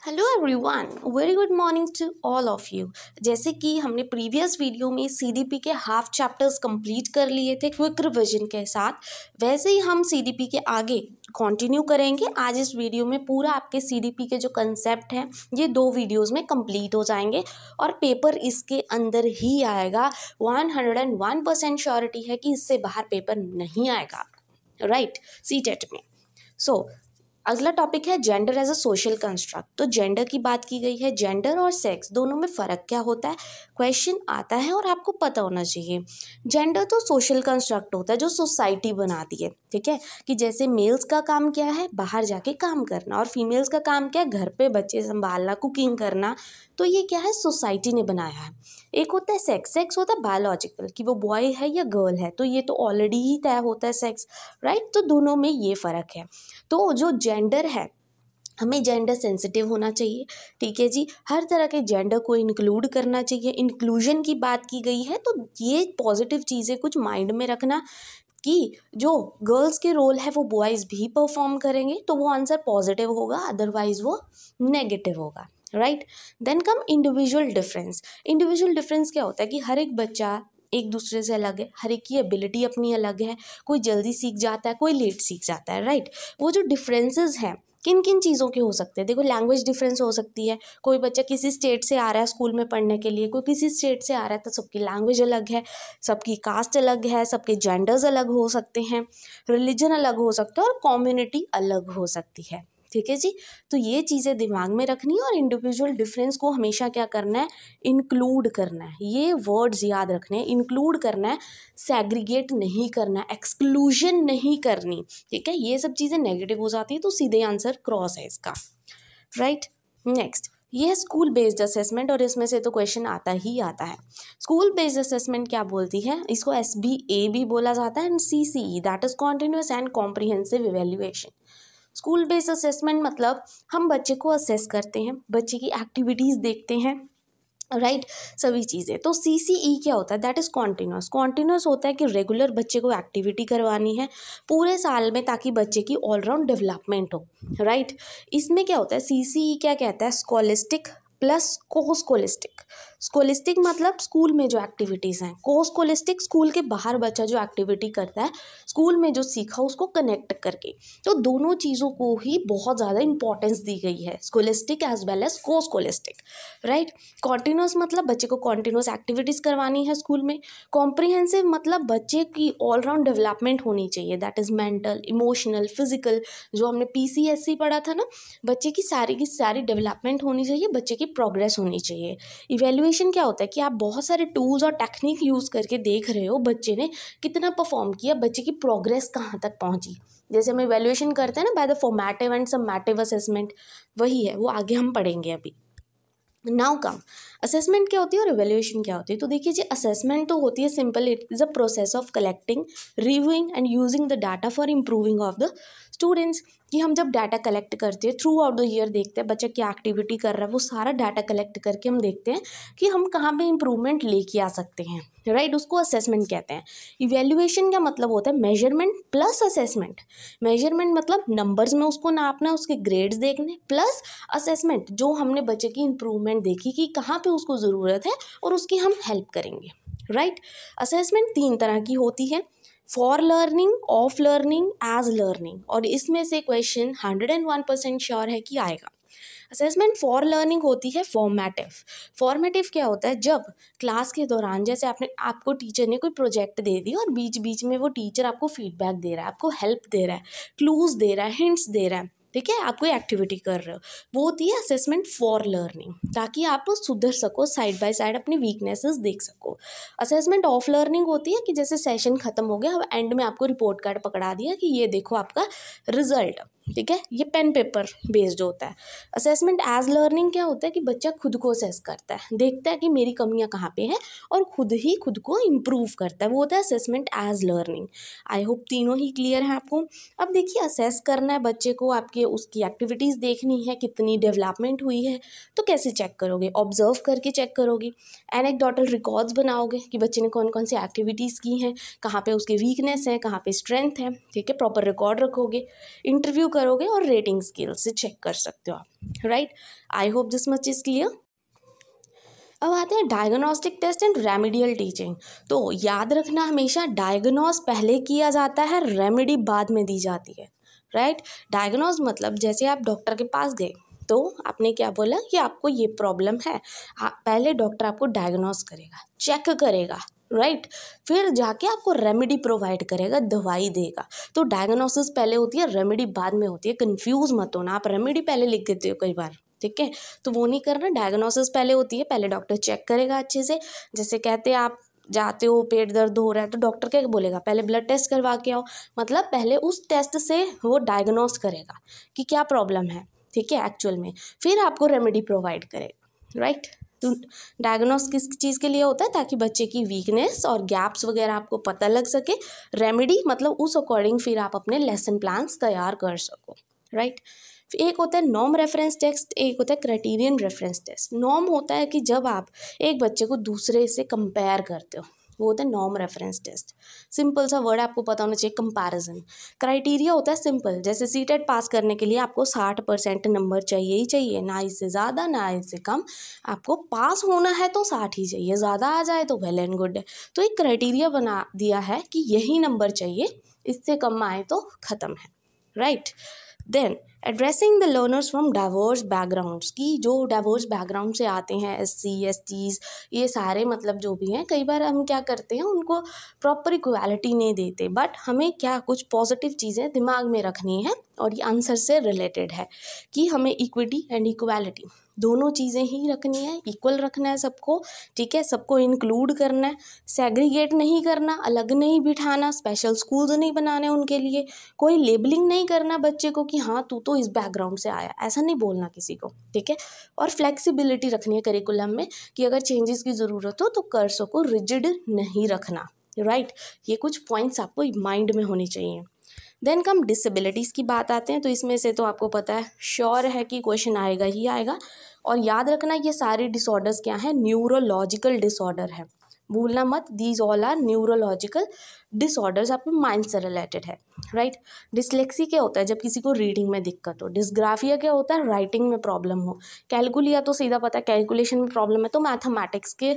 Hello everyone, very good morning to all of you. जैसे कि हमने प्रीवियस वीडियो में सीडीपी के हाफ चैप्टर्स कंप्लीट कर लिए थे क्विक रिविजन के साथ, वैसे ही हम सीडीपी के आगे कंटिन्यू करेंगे। आज इस वीडियो में पूरा आपके सीडीपी के जो कंसेप्ट हैं ये 2 वीडियोस में कंप्लीट हो जाएंगे और पेपर इसके अंदर ही आएगा। 101% श्योरिटी है कि इससे बाहर पेपर नहीं आएगा, राइट, सीटेट में। अगला टॉपिक है gender as a social construct. तो जेंडर की बात की गई है। जेंडर और सेक्स दोनों में फ़र्क क्या होता है, क्वेश्चन आता है और आपको पता होना चाहिए। जेंडर तो सोशल कंस्ट्रक्ट होता है जो सोसाइटी बनाती है, ठीक है, कि जैसे मेल्स का काम क्या है, बाहर जाके काम करना, और फीमेल्स का काम क्या है, घर पे बच्चे संभालना, कुकिंग करना। तो ये क्या है, सोसाइटी ने बनाया है। एक होता है सेक्स। सेक्स होता है बायोलॉजिकल, कि वो बॉय है या गर्ल है, तो ये तो ऑलरेडी ही तय होता है सेक्स, राइट। तो दोनों में ये फ़र्क है। तो जो जेंडर है, हमें जेंडर सेंसिटिव होना चाहिए, ठीक है जी। हर तरह के जेंडर को इंक्लूड करना चाहिए। इंक्लूजन की बात की गई है, तो ये पॉजिटिव चीज़ें कुछ माइंड में रखना कि जो गर्ल्स के रोल है वो बॉयज़ भी परफॉर्म करेंगे, तो वो आंसर पॉजिटिव होगा, अदरवाइज वो नेगेटिव होगा, right. Then come individual difference. Individual difference क्या होता है कि हर एक बच्चा एक दूसरे से अलग है, हर एक की एबिलिटी अपनी अलग है, कोई जल्दी सीख जाता है, कोई लेट सीख जाता है, राइट। वो जो डिफरेंसेस हैं किन किन चीज़ों के हो सकते हैं, देखो, लैंग्वेज डिफरेंस हो सकती है। कोई बच्चा किसी स्टेट से आ रहा है स्कूल में पढ़ने के लिए, कोई किसी स्टेट से आ रहा है, तो सबकी लैंग्वेज अलग है, सबकी कास्ट अलग है, सबके जेंडर्स अलग हो सकते हैं, रिलीजन अलग हो सकता है और कम्युनिटी अलग हो सकती है, ठीक है जी। तो ये चीज़ें दिमाग में रखनी है और इंडिविजुअल डिफरेंस को हमेशा क्या करना है, इंक्लूड करना है। ये वर्ड्स याद रखने हैं, इंक्लूड करना है, सेग्रीगेट नहीं करना है, एक्सक्लूजन नहीं करनी, ठीक है। ये सब चीज़ें नेगेटिव हो जाती है, तो सीधे आंसर क्रॉस है इसका, राइट। नेक्स्ट, ये है स्कूल बेस्ड असेसमेंट, और इसमें से तो क्वेश्चन आता ही आता है। स्कूल बेस्ड असेसमेंट क्या बोलती है, इसको SBA भी बोला जाता है, and CCE, that is continuous and comprehensive evaluation. School based assessment मतलब हम बच्चे को असेस करते हैं, बच्चे की एक्टिविटीज़ देखते हैं, राइट, सभी चीज़ें। तो CCE क्या होता है, दैट इज़ कॉन्टिन्यूस। कॉन्टिन्यूस होता है कि रेगुलर बच्चे को एक्टिविटी करवानी है पूरे साल में, ताकि बच्चे की ऑलराउंड डेवलपमेंट हो, राइट। इसमें क्या होता है, CCE क्या कहता है, स्कॉलिस्टिक प्लस को स्कॉलिस्टिक। स्कॉलिस्टिक मतलब स्कूल में जो एक्टिविटीज़ हैं, को स्कॉलिस्टिक स्कूल के बाहर बच्चा जो एक्टिविटी करता है, स्कूल में जो सीखा उसको कनेक्ट करके। तो दोनों चीज़ों को ही बहुत ज़्यादा इंपॉर्टेंस दी गई है, स्कॉलिस्टिक एज वेल एज को स्कॉलिस्टिक, राइट। कॉन्टिन्यूस मतलब बच्चे को कॉन्टिन्यूस एक्टिविटीज़ करवानी है स्कूल में। कॉम्प्रिहेंसिव मतलब बच्चे की ऑलराउंड डेवलपमेंट होनी चाहिए, that is mental, emotional, physical, जो हमने PCSC पढ़ा था ना, बच्चे की सारी डेवलपमेंट होनी चाहिए, बच्चे की प्रोग्रेस होनी चाहिए। इवेल्युएशन क्या होता है कि आप बहुत सारे टूल्स और टेक्निक यूज़ करके देख रहे हो बच्चे ने कितना परफॉर्म किया, बच्चे की प्रोग्रेस कहाँ तक पहुँची। जैसे हम इवेल्युएशन करते हैं ना by the formative and summative assessment, वही है, वो आगे हम पढ़ेंगे अभी। नाउ कम, असेसमेंट क्या होती है और इवेल्युएशन क्या होती है। तो देखिए जी, असेसमेंट तो होती है simple, it is a process of collecting, reviewing and using the data for improving of the students. कि हम जब डाटा कलेक्ट करते हैं थ्रू आउट द ईयर, देखते हैं बच्चा क्या एक्टिविटी कर रहा है, वो सारा डाटा कलेक्ट करके हम देखते हैं कि हम कहाँ पे इम्प्रूवमेंट लेके आ सकते हैं, राइट, उसको असेसमेंट कहते हैं। इवेल्युएशन का मतलब होता है मेजरमेंट प्लस असेसमेंट। मेजरमेंट मतलब नंबर्स में उसको नापना, उसके ग्रेड्स देखने, प्लस असेसमेंट जो हमने बच्चे की इम्प्रूवमेंट देखी कि कहाँ पे उसको ज़रूरत है और उसकी हम हेल्प करेंगे, राइट। असेसमेंट 3 तरह की होती है, for learning, of learning, as learning, और इसमें से क्वेश्चन 101% श्योर है कि आएगा। असेसमेंट फॉर लर्निंग होती है फॉर्मेटिव। फॉर्मेटिव क्या होता है, जब क्लास के दौरान जैसे आपको टीचर ने कोई प्रोजेक्ट दे दिया और बीच बीच में वो टीचर आपको फीडबैक दे रहा है, आपको हेल्प दे रहा है, क्लूज दे रहा है, हिंट्स दे रहा है, ठीक है, आप कोई एक्टिविटी कर रहे हो, वो होती है असेसमेंट फॉर लर्निंग, ताकि आप सुधर सको, साइड बाय साइड अपनी वीकनेसेस देख सको। असेसमेंट ऑफ लर्निंग होती है कि जैसे सेशन खत्म हो गया, अब एंड में आपको रिपोर्ट कार्ड पकड़ा दिया कि ये देखो आपका रिजल्ट, ठीक है, ये पेन पेपर बेस्ड होता है। असेसमेंट एज लर्निंग क्या होता है कि बच्चा खुद को असेस करता है, देखता है कि मेरी कमियां कहाँ पे हैं और खुद ही खुद को इम्प्रूव करता है, वो होता है assessment as learning. I hope तीनों ही क्लियर है आपको। अब देखिए, असेस करना है बच्चे को, आपके उसकी एक्टिविटीज़ देखनी है, कितनी डेवलपमेंट हुई है, तो कैसे चेक करोगे, ऑब्जर्व करके चेक करोगे, एनेक्डोटल रिकॉर्ड्स बनाओगे कि बच्चे ने कौन कौन सी एक्टिविटीज़ की हैं, कहाँ पे उसकी वीकनेस है, कहाँ पे स्ट्रेंथ है, ठीक है, प्रॉपर रिकॉर्ड रखोगे। इंटरव्यू करोगे और रेटिंग स्केल से चेक कर सकते हो आप, right. I hope this much is clear. अब आते हैं diagnostic test and remedial teaching. तो याद रखना हमेशा डायग्नोस पहले किया जाता है, रेमेडी बाद में दी जाती है, राइट। डायग्नोस मतलब जैसे आप डॉक्टर के पास गए तो आपने क्या बोला कि आपको ये प्रॉब्लम है, पहले डॉक्टर आपको डायग्नोस करेगा, चेक करेगा, राइट, फिर जाके आपको रेमेडी प्रोवाइड करेगा, दवाई देगा। तो डायग्नोसिस पहले होती है, रेमेडी बाद में होती है। कंफ्यूज मत होना, आप रेमेडी पहले लिख देते हो कई बार, ठीक है, तो वो नहीं करना। डायग्नोसिस पहले होती है, पहले डॉक्टर चेक करेगा अच्छे से। जैसे कहते हैं आप जाते हो पेट दर्द हो रहा है तो डॉक्टर क्या बोलेगा, पहले ब्लड टेस्ट करवा के आओ, मतलब पहले उस टेस्ट से वो डायग्नोस करेगा कि क्या प्रॉब्लम है, ठीक है, एक्चुअल में, फिर आपको रेमेडी प्रोवाइड करेगा, राइट। तो डायग्नोस किस चीज़ के लिए होता है, ताकि बच्चे की वीकनेस और गैप्स वगैरह आपको पता लग सके। रेमेडी मतलब उस अकॉर्डिंग फिर आप अपने लेसन प्लान्स तैयार कर सको, राइट। एक होता है नॉर्म रेफरेंस टेस्ट, एक होता है क्राइटेरियन रेफरेंस टेस्ट। नॉर्म होता है कि जब आप एक बच्चे को दूसरे से कंपेयर करते हो, वो होता है नॉर्म रेफरेंस टेस्ट। सिंपल सा वर्ड आपको पता होना चाहिए, कंपैरिजन। क्राइटेरिया होता है सिंपल, जैसे सीटेट पास करने के लिए आपको 60% नंबर चाहिए ही चाहिए, ना इससे ज़्यादा ना इससे कम। आपको पास होना है तो 60 ही चाहिए, ज़्यादा आ जाए तो वेल एंड गुड है। तो एक क्राइटेरिया बना दिया है कि यही नंबर चाहिए, इससे कम आए तो ख़त्म है, right. Then addressing the learners from diverse backgrounds, की जो डाइवर्स बैकग्राउंड से आते हैं, SC STs, ये सारे मतलब जो भी हैं, कई बार हम क्या करते हैं उनको प्रॉपर इक्वालिटी नहीं देते, बट हमें क्या कुछ पॉजिटिव चीज़ें दिमाग में रखनी है, और ये आंसर से रिलेटेड है कि हमें इक्विटी एंड इक्वालिटी दोनों चीज़ें ही रखनी है, इक्वल रखना है सबको, ठीक है, सबको इंक्लूड करना है, सेग्रीगेट नहीं करना, अलग नहीं बिठाना, स्पेशल स्कूल्स नहीं बनाने उनके लिए, कोई लेबलिंग नहीं करना बच्चे को कि हाँ तू तो इस बैकग्राउंड से आया, ऐसा नहीं बोलना किसी को, ठीक है। और फ्लेक्सिबिलिटी रखनी है करिकुलम में कि अगर चेंजेस की ज़रूरत हो तो कर सको, रिजिड नहीं रखना, राइट। ये कुछ पॉइंट्स आपको माइंड में होने चाहिए। देन कम डिसेबिलिटीज़ की बात आते हैं, तो इसमें से तो आपको पता है, श्योर है कि क्वेश्चन आएगा ही आएगा। और याद रखना ये सारे डिसऑर्डर्स क्या हैं, न्यूरोलॉजिकल डिसऑर्डर है, भूलना मत, these all are neurological disorders, आपके माइंड से रिलेटेड है, राइट। डिसलेक्सी क्या होता है, जब किसी को रीडिंग में दिक्कत हो। डिसग्राफिया क्या होता है, राइटिंग में प्रॉब्लम हो। कैलकुलिया तो सीधा पता है, कैलकुलेशन में प्रॉब्लम है। तो मैथमेटिक्स के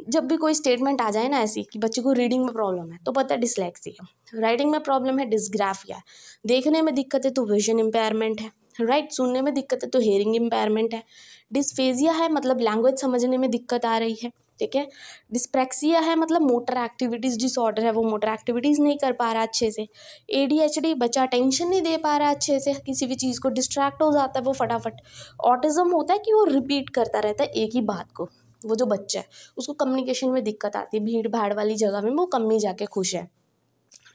जब भी कोई स्टेटमेंट आ जाए ना ऐसी कि बच्चे को रीडिंग में प्रॉब्लम है तो पता है डिसलेक्सिया। राइटिंग में प्रॉब्लम है, डिसग्राफिया। देखने में दिक्कत है तो विजन इम्पेयरमेंट है, राइट। सुनने में दिक्कत है तो हेयरिंग इम्पेयरमेंट है। डिस्फेजिया है मतलब लैंग्वेज समझने में दिक्कत आ रही है, ठीक है। डिस्प्रैक्सिया है मतलब मोटर एक्टिविटीज़ डिसऑर्डर है, वो मोटर एक्टिविटीज़ नहीं कर पा रहा अच्छे से। ADHD बच्चा टेंशन नहीं दे पा रहा अच्छे से, किसी भी चीज़ को डिस्ट्रैक्ट हो जाता है वो फटाफट। ऑटिज्म होता है कि वो रिपीट करता रहता है एक ही बात को, वो जो बच्चा है उसको कम्युनिकेशन में दिक्कत आती है, भीड़ भाड़ वाली जगह में वो कम ही जाके खुश है,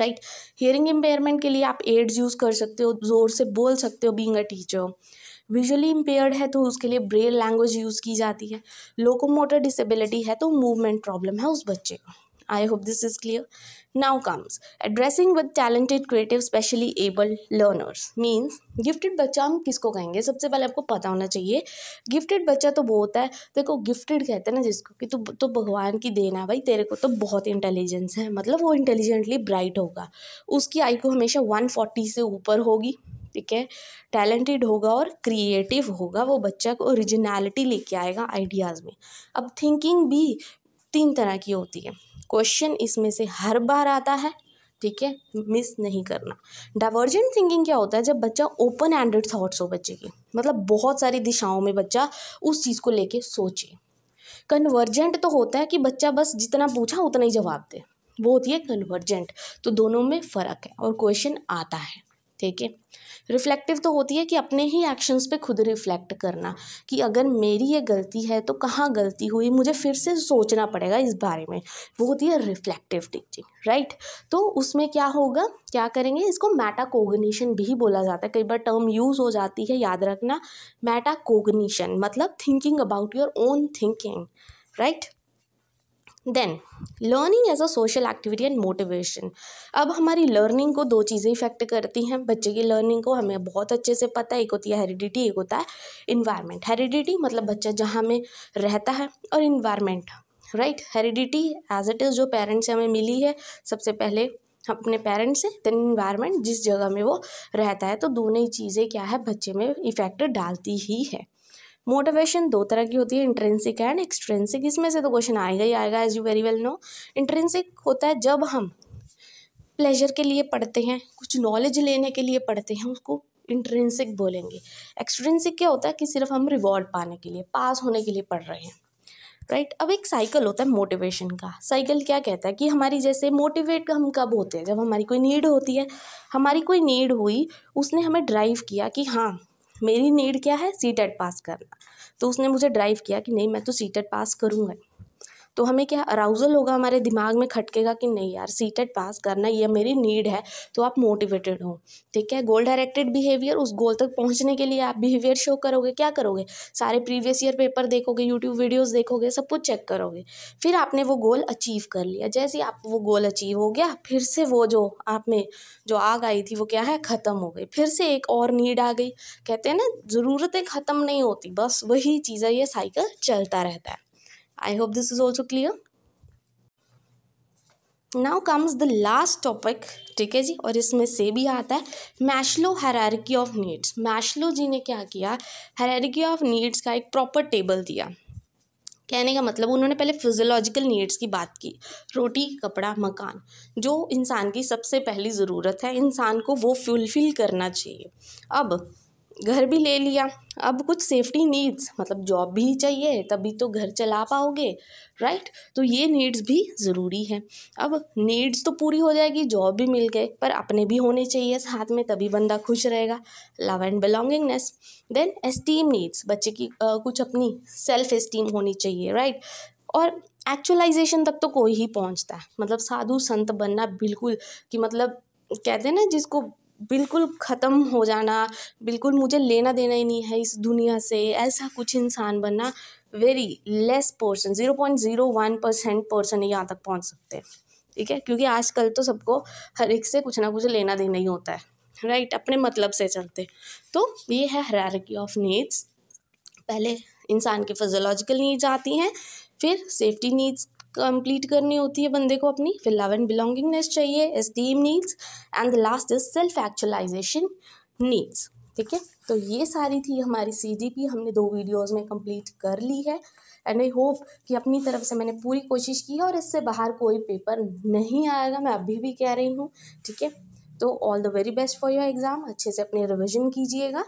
राइट। हियरिंग इम्पेयरमेंट के लिए आप एड्स यूज़ कर सकते हो, ज़ोर से बोल सकते हो being a teacher. Visually impaired है तो उसके लिए ब्रेल लैंग्वेज यूज़ की जाती है। लोकोमोटर डिसेबिलिटी है तो मूवमेंट प्रॉब्लम है उस बच्चे को। आई hope this is clear. Now comes addressing with talented creative specially abled learners, means gifted बच्चा हम किसको कहेंगे, सबसे पहले आपको पता होना चाहिए। गिफ्टेड बच्चा तो वो होता है, देखो गिफ्टेड कहते हैं ना जिसको, कि तू तो भगवान की देन है भाई, तेरे को तो बहुत इंटेलिजेंस है, मतलब वो इंटेलिजेंटली ब्राइट होगा, उसकी IQ हमेशा 140 से ऊपर होगी, ठीक है। टैलेंटेड होगा और क्रिएटिव होगा, वो बच्चा को ओरिजिनलिटी लेके आएगा आइडियाज़ में। अब थिंकिंग भी 3 तरह की होती है, क्वेश्चन इसमें से हर बार आता है, ठीक है, मिस नहीं करना। डाइवर्जेंट थिंकिंग क्या होता है, जब बच्चा ओपन एंडेड थॉट्स हो बच्चे की, मतलब बहुत सारी दिशाओं में बच्चा उस चीज़ को लेके सोचे। कन्वर्जेंट तो होता है कि बच्चा बस जितना पूछा उतना ही जवाब दे, वो होती है कन्वर्जेंट। तो दोनों में फ़र्क है और क्वेश्चन आता है, ठीक है। रिफ्लेक्टिव तो होती है कि अपने ही एक्शंस पे खुद रिफ्लेक्ट करना, कि अगर मेरी ये गलती है तो कहाँ गलती हुई, मुझे फिर से सोचना पड़ेगा इस बारे में, वो होती है रिफ्लेक्टिव टीचिंग, राइट। तो उसमें क्या होगा, क्या करेंगे, इसको मेटाकोग्निशन भी बोला जाता है, कई बार टर्म यूज़ हो जाती है, याद रखना। मेटाकोग्निशन मतलब thinking about your own thinking, right. Then learning as a social activity and motivation. अब हमारी लर्निंग को 2 चीज़ें इफेक्ट करती हैं, बच्चे की लर्निंग को हमें बहुत अच्छे से पता है, एक होती है हेरिडिटी, एक होता है इन्वायरमेंट। हेरिडिटी मतलब बच्चा जहाँ में रहता है, और environment, right. Heredity as it is जो पेरेंट्स से हमें मिली है, सबसे पहले अपने पेरेंट्स से, देन इन्वायरमेंट जिस जगह में वो रहता है। तो दोनों ही चीज़ें क्या है बच्चे में इफेक्ट डालती ही है। मोटिवेशन दो तरह की होती है, इंट्रिंसिक एंड एक्सट्रिंसिक। इसमें से तो क्वेश्चन आएगा ही आएगा, as you very well know. Intrinsic होता है जब हम प्लेजर के लिए पढ़ते हैं, कुछ नॉलेज लेने के लिए पढ़ते हैं, उसको इंट्रिंसिक बोलेंगे। एक्सट्रिंसिक क्या होता है कि सिर्फ हम रिवॉर्ड पाने के लिए, पास होने के लिए पढ़ रहे हैं, राइट। अब एक साइकिल होता है मोटिवेशन का। साइकिल क्या कहता है कि हमारी जैसे मोटिवेट हम कब होते हैं, जब हमारी कोई नीड होती है। हमारी कोई नीड हुई, उसने हमें ड्राइव किया कि हाँ मेरी नीड क्या है, सीटेट पास करना। तो उसने मुझे ड्राइव किया कि नहीं मैं तो सीटेट पास करूँगा। तो हमें क्या अराउजल होगा, हमारे दिमाग में खटकेगा कि नहीं यार सीटेट पास करना ये मेरी नीड है। तो आप मोटिवेटेड हो, ठीक है। गोल डायरेक्टेड बिहेवियर, उस गोल तक पहुंचने के लिए आप बिहेवियर शो करोगे। क्या करोगे, सारे प्रीवियस ईयर पेपर देखोगे, यूट्यूब वीडियोस देखोगे, सब कुछ चेक करोगे। फिर आपने वो गोल अचीव कर लिया। जैसे ही आप वो गोल अचीव हो गया, फिर से वो जो आप में जो आग आई थी वो क्या है, ख़त्म हो गई। फिर से एक और नीड आ गई। कहते हैं ना ज़रूरतें ख़त्म नहीं होती, बस वही चीज़ है, ये साइकिल चलता रहता है। I hope this is also clear. Now comes the last topic, ठीक है जी। और इसमें से भी आता है Maslow hierarchy of needs. Maslow ji ने क्या किया, हायरार्की ऑफ नीड्स का एक प्रॉपर टेबल दिया। कहने का मतलब उन्होंने पहले फिजियोलॉजिकल नीड्स की बात की, रोटी कपड़ा मकान, जो इंसान की सबसे पहली ज़रूरत है, इंसान को वो फुलफिल करना चाहिए। अब घर भी ले लिया, अब कुछ सेफ्टी नीड्स, मतलब जॉब भी चाहिए तभी तो घर चला पाओगे, राइट। तो ये नीड्स भी ज़रूरी है। अब नीड्स तो पूरी हो जाएगी, जॉब भी मिल गए, पर अपने भी होने चाहिए साथ में, तभी बंदा खुश रहेगा। Love and belongingness. Then esteem needs, बच्चे की कुछ अपनी सेल्फ एस्टीम होनी चाहिए, राइट। और एक्चुअलाइजेशन तक तो कोई ही पहुंचता है, मतलब साधु संत बनना बिल्कुल कि मतलब कहते हैं ना जिसको बिल्कुल ख़त्म हो जाना, बिल्कुल मुझे लेना देना ही नहीं है इस दुनिया से, ऐसा कुछ इंसान बनना वेरी लेस पर्सन, 0.01% पर्सन ही यहाँ तक पहुँच सकते हैं, ठीक है। क्योंकि आजकल तो सबको हर एक से कुछ ना कुछ लेना देना ही होता है, राइट, अपने मतलब से चलते। तो ये है हायरार्की ऑफ नीड्स। पहले इंसान के फिजियोलॉजिकल नीड्स आती हैं, फिर सेफ्टी नीड्स कंप्लीट करनी होती है बंदे को अपनी, फिर लव एंड बिलोंगिंगनेस चाहिए, esteem needs, and the last is self actualization needs, ठीक है। तो ये सारी थी हमारी CDP, हमने 2 वीडियोस में कंप्लीट कर ली है। एंड आई होप कि अपनी तरफ से मैंने पूरी कोशिश की है और इससे बाहर कोई पेपर नहीं आएगा, मैं अभी भी कह रही हूँ, ठीक है। तो all the very best for your exam, अच्छे से अपने रिविजन कीजिएगा।